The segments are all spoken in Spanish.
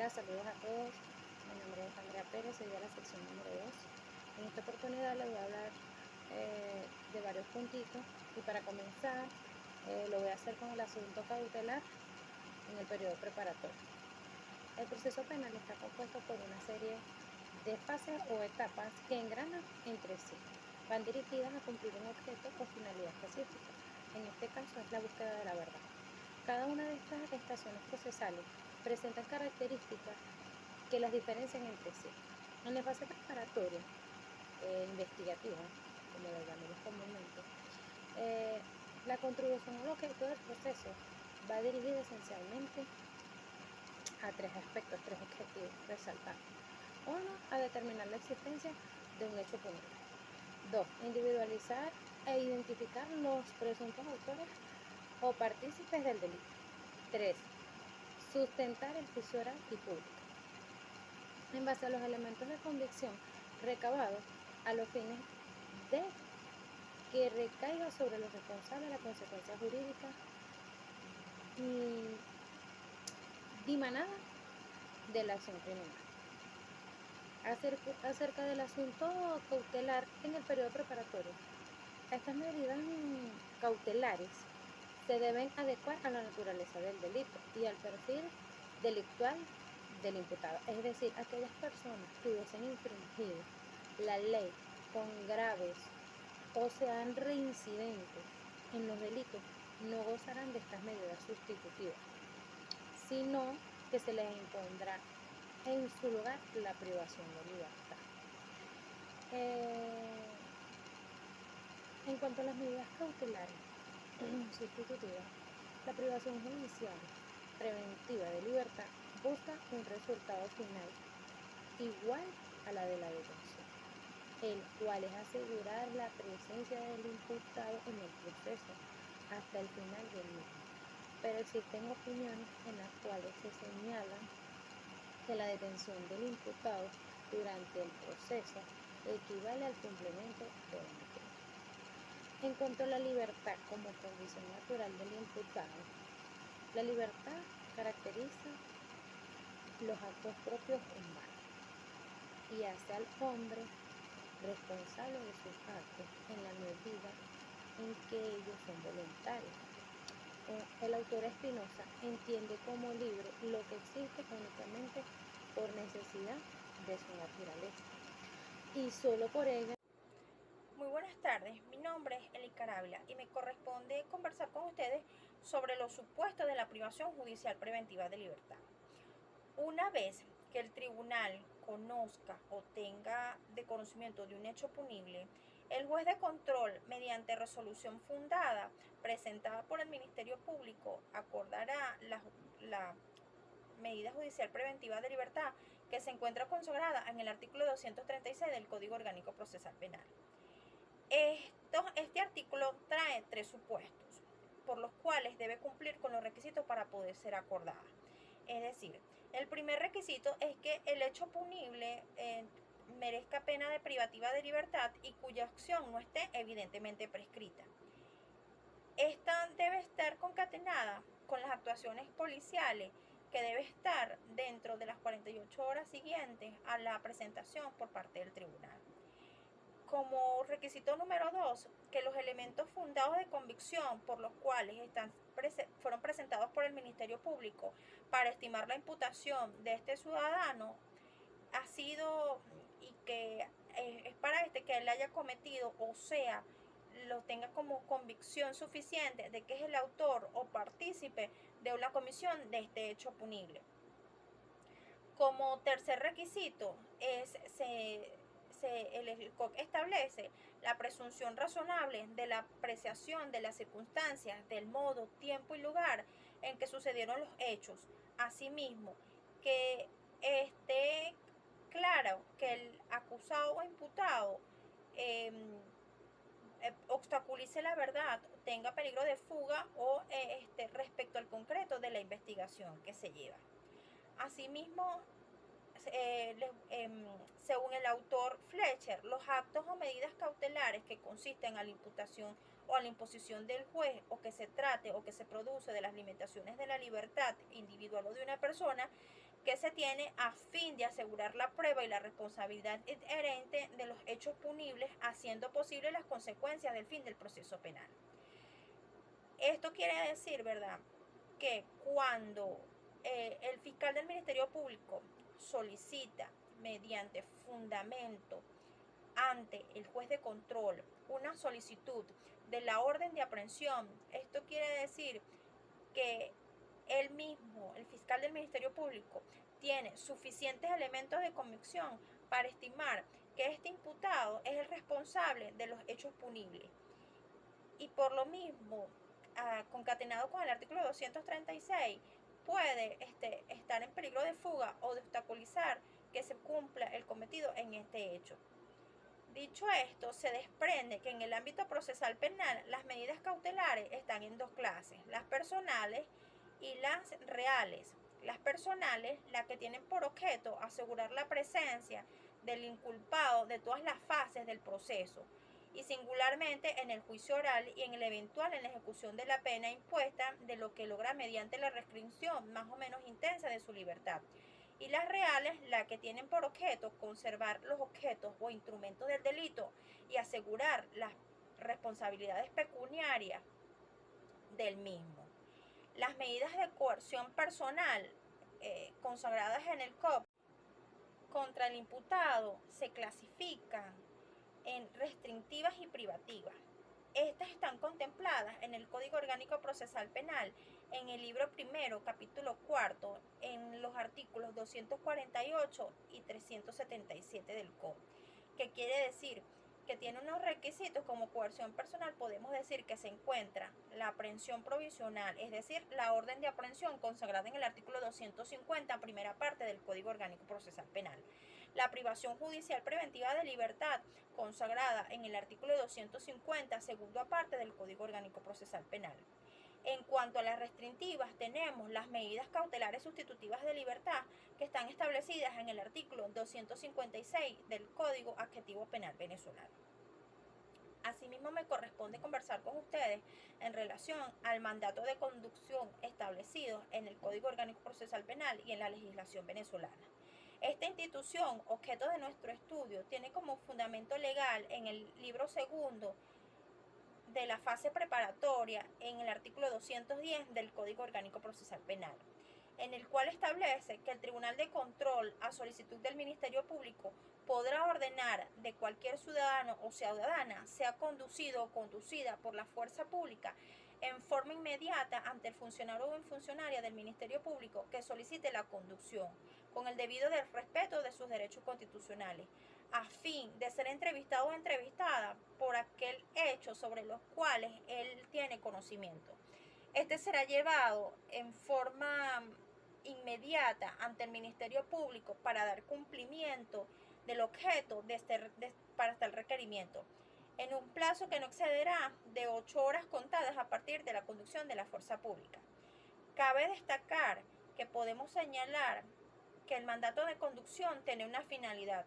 Hola, saludos a todos. Mi nombre es Andrea Pérez, soy de la sección número 2. En esta oportunidad les voy a hablar de varios puntitos y para comenzar lo voy a hacer con el asunto cautelar en el periodo preparatorio. El proceso penal está compuesto por una serie de fases o etapas que engranan entre sí. Van dirigidas a cumplir un objeto o finalidad específica. En este caso es la búsqueda de la verdad. Cada una de estas estaciones procesales presentan características que las diferencian entre sí. En la fase preparatoria, investigativa, como lo llamamos comúnmente, eh, la contribución al objeto del proceso va dirigida esencialmente a tres aspectos, tres objetivos resaltados. Uno, a determinar la existencia de un hecho punible. Dos, individualizar e identificar los presuntos autores o partícipes del delito. Tres, sustentar el juicio oral y público en base a los elementos de convicción recabados a los fines de que recaiga sobre los responsables la consecuencia jurídica y dimanada de la acción criminal. Acerca del asunto cautelar en el periodo preparatorio, estas medidas cautelares se deben adecuar a la naturaleza del delito y al perfil delictual del imputado, es decir, aquellas personas que hubiesen infringido la ley con graves o sean reincidentes en los delitos no gozarán de estas medidas sustitutivas, sino que se les impondrá en su lugar la privación de libertad. Eh, en cuanto a las medidas cautelares sustitutivas, la privación judicial preventiva de libertad busca un resultado final igual a la de la detención, el cual es asegurar la presencia del imputado en el proceso hasta el final del mismo. Pero existen opiniones en las cuales se señala que la detención del imputado durante el proceso equivale al cumplimiento de una pena. En cuanto a la libertad como condición natural del imputado, la libertad caracteriza los actos propios humanos y hace al hombre responsable de sus actos en la medida en que ellos son voluntarios. El autor Espinosa entiende como libre lo que existe únicamente por necesidad de su naturaleza y solo por ella. Muy buenas tardes, mi nombre es Eli Carabla y me corresponde conversar con ustedes sobre los supuestos de la privación judicial preventiva de libertad. Una vez que el tribunal conozca o tenga de conocimiento de un hecho punible, el juez de control, mediante resolución fundada presentada por el Ministerio Público, acordará la medida judicial preventiva de libertad que se encuentra consagrada en el artículo 236 del Código Orgánico Procesal Penal. Este artículo trae tres supuestos por los cuales debe cumplir con los requisitos para poder ser acordada. Es decir, el primer requisito es que el hecho punible merezca pena de privativa de libertad y cuya acción no esté evidentemente prescrita. Esta debe estar concatenada con las actuaciones policiales que debe estar dentro de las 48 horas siguientes a la presentación por parte del tribunal. Como requisito número 2, que los elementos fundados de convicción por los cuales fueron presentados por el Ministerio Público para estimar la imputación de este ciudadano ha sido y que es para que él haya cometido, o sea, lo tenga como convicción suficiente de que es el autor o partícipe de una comisión de este hecho punible. Como tercer requisito, el COC establece la presunción razonable de la apreciación de las circunstancias, del modo, tiempo y lugar en que sucedieron los hechos. Asimismo, que esté claro que el acusado o imputado obstaculice la verdad, tenga peligro de fuga o respecto al concreto de la investigación que se lleva. Asimismo, según el autor Fletcher, los actos o medidas cautelares que consisten a la imputación o a la imposición del juez o que se trate o que se produce de las limitaciones de la libertad individual o de una persona que se tiene a fin de asegurar la prueba y la responsabilidad inherente de los hechos punibles, haciendo posible las consecuencias del fin del proceso penal. Esto quiere decir, ¿verdad?, que cuando el fiscal del Ministerio Público solicita mediante fundamento ante el juez de control una solicitud de la orden de aprehensión, esto quiere decir que él mismo, el fiscal del Ministerio Público, tiene suficientes elementos de convicción para estimar que este imputado es el responsable de los hechos punibles. Y por lo mismo, concatenado con el artículo 236, puede estar en peligro de fuga o de obstaculizar que se cumpla el cometido en este hecho. Dicho esto, se desprende que en el ámbito procesal penal las medidas cautelares están en dos clases, las personales y las reales. Las personales, las que tienen por objeto asegurar la presencia del inculpado de todas las fases del proceso, y singularmente en el juicio oral y en el eventual en la ejecución de la pena impuesta, de lo que logra mediante la restricción más o menos intensa de su libertad. Y las reales, las que tienen por objeto conservar los objetos o instrumentos del delito y asegurar las responsabilidades pecuniarias del mismo. Las medidas de coerción personal consagradas en el COP contra el imputado se clasifican en restrictivas y privativas. Estas están contempladas en el Código Orgánico Procesal Penal, en el libro primero, capítulo cuarto, en los artículos 248 y 377 del COD, que quiere decir que tiene unos requisitos como coerción personal. Podemos decir que se encuentra la aprehensión provisional, es decir, la orden de aprehensión consagrada en el artículo 250, primera parte del Código Orgánico Procesal Penal. La privación judicial preventiva de libertad, consagrada en el artículo 250, segunda parte del Código Orgánico Procesal Penal. En cuanto a las restrictivas, tenemos las medidas cautelares sustitutivas de libertad, que están establecidas en el artículo 256 del Código Adjetivo Penal venezolano. Asimismo, me corresponde conversar con ustedes en relación al mandato de conducción establecido en el Código Orgánico Procesal Penal y en la legislación venezolana. Esta institución, objeto de nuestro estudio, tiene como fundamento legal en el libro segundo de la fase preparatoria, en el artículo 210 del Código Orgánico Procesal Penal, en el cual establece que el Tribunal de Control, a solicitud del Ministerio Público, podrá ordenar de cualquier ciudadano o ciudadana sea conducido o conducida por la fuerza pública en forma inmediata ante el funcionario o funcionaria del Ministerio Público que solicite la conducción, con el debido respeto de sus derechos constitucionales, a fin de ser entrevistado o entrevistada por aquel hecho sobre los cuales él tiene conocimiento. Este será llevado en forma inmediata ante el Ministerio Público para dar cumplimiento del objeto para este requerimiento, en un plazo que no excederá de 8 horas contadas a partir de la conducción de la fuerza pública. Cabe destacar que podemos señalar que el mandato de conducción tiene una finalidad,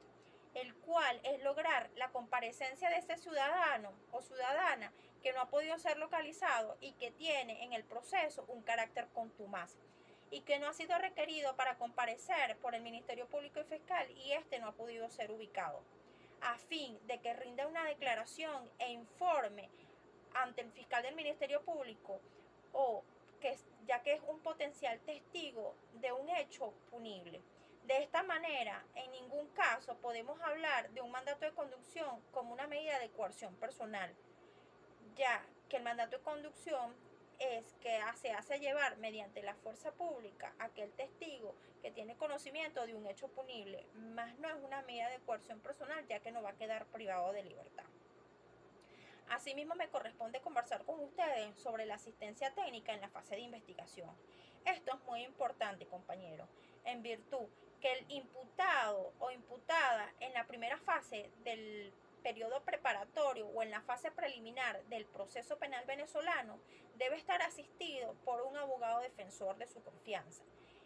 el cual es lograr la comparecencia de ese ciudadano o ciudadana que no ha podido ser localizado y que tiene en el proceso un carácter contumaz y que no ha sido requerido para comparecer por el Ministerio Público y Fiscal, y este no ha podido ser ubicado, a fin de que rinda una declaración e informe ante el fiscal del Ministerio Público, ya que es un potencial testigo de un hecho punible. De esta manera, en ningún caso podemos hablar de un mandato de conducción como una medida de coerción personal, ya que el mandato de conducción es que se hace llevar mediante la fuerza pública a aquel testigo que tiene conocimiento de un hecho punible, más no es una medida de coerción personal, ya que no va a quedar privado de libertad. Asimismo, me corresponde conversar con ustedes sobre la asistencia técnica en la fase de investigación. Esto es muy importante, compañeros, en virtud que el imputado o imputada en la primera fase del periodo preparatorio o en la fase preliminar del proceso penal venezolano debe estar asistido por un abogado defensor de su confianza.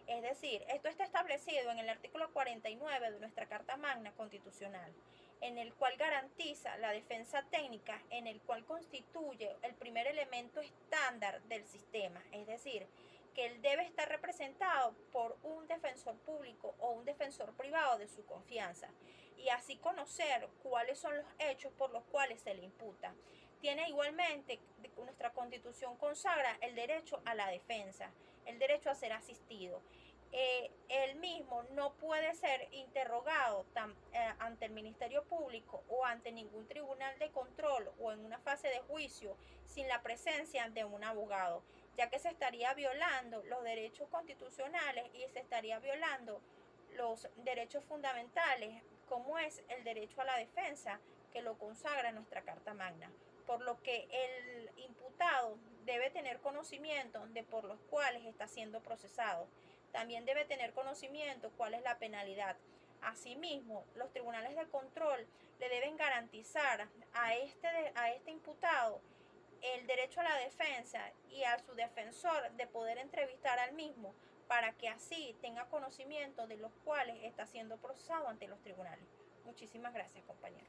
Es decir, esto está establecido en el artículo 49 de nuestra Carta Magna Constitucional, en el cual garantiza la defensa técnica, en el cual constituye el primer elemento estándar del sistema. Es decir, que él debe estar representado por un defensor público o un defensor privado de su confianza, y así conocer cuáles son los hechos por los cuales se le imputa. Tiene igualmente, nuestra Constitución consagra el derecho a la defensa, el derecho a ser asistido. Él mismo no puede ser interrogado ante el Ministerio Público o ante ningún tribunal de control o en una fase de juicio sin la presencia de un abogado, ya que se estaría violando los derechos constitucionales y se estaría violando los derechos fundamentales, como es el derecho a la defensa, que lo consagra nuestra Carta Magna, por lo que el imputado debe tener conocimiento de por los cuales está siendo procesado. También debe tener conocimiento cuál es la penalidad. Asimismo, los tribunales de control le deben garantizar a este imputado el derecho a la defensa y a su defensor de poder entrevistar al mismo, para que así tenga conocimiento de los cuales está siendo procesado ante los tribunales. Muchísimas gracias, compañero.